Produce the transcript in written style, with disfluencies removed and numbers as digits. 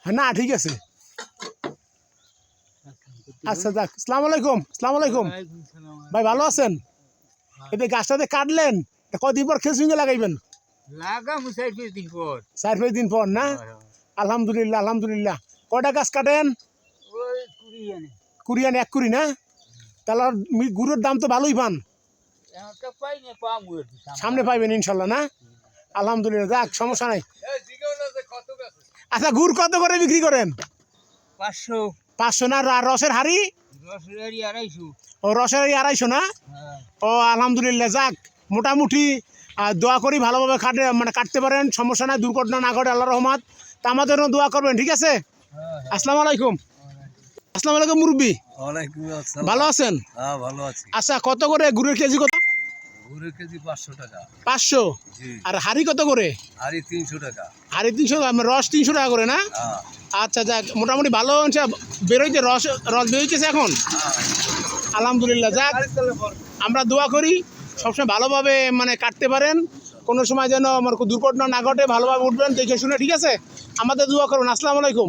হ্যাঁ না ঠিক আছে। আচ্ছা যাক, আসসালামু আলাইকুম। আসসালামু আলাইকুম ভাই, ভালো আছেন? এতে গাছটাতে কাটলেন, কদিন পর খেসুঙ্গে লাগাইবেন? লাগামু 4-5 দিন পর। 4-5 দিন পর না? আলহামদুলিল্লাহ আলহামদুলিল্লাহ। কয়টা গাছ কাটেন? ওই 20 আনে। 20 আনে, 1 কুড়ি না? তাহলে গুড়ের দাম তো ভালোই পান। এখন তো পাই না, পামু একটু সামনে পাইবেন ইনশাল্লাহ না? আলহামদুলিল্লাহ, যাক সমস্যা নাই। আচ্ছা, গুড় কত করে বিক্রি করেন? 500। 500 না? আর রসের হাড়ি? রসের হাড়ি 250। ও রসের হাড়ি 250 না? ও আলহামদুলিল্লাহ, যাক মোটামুটি দোয়া করি ভালোভাবে কাটতে পারেন, সমস্যা নাই, দুর্ঘটনা না ঘটে আল্লাহর রহমত। তা আমাদেরও দোয়া করবেন, ঠিক আছে? আসসালামু আলাইকুম। আসসালামু আলাইকুম মুরব্বি, ওয়ালাইকুম আসসালাম। ভালো আছেন? হ্যাঁ ভালো আছি। আচ্ছা, কত করে গুড়ের কেজি? কত? গুড়ের কেজি 500 টাকা। 500? জি। আর হাড়ি কত করে? হাড়ি 300 টাকা। হাড়ি 300, রস 300 টাকা করে না? হ্যাঁ। আচ্ছা যাক, মোটামুটি ভালো বেরোইতে, রস বেরোইতেছে এখন আলহামদুলিল্লাহ। যাক, আমরা দোয়া করি সবসময় ভালোভাবে কাটতে পারেন, কোনো সময় যেন আমার দুর্ঘটনা না ঘটে, ভালোভাবে উঠবেন দেখে শুনে, ঠিক আছে? আমাদের দোয়া করুন। আসসালামু আলাইকুম।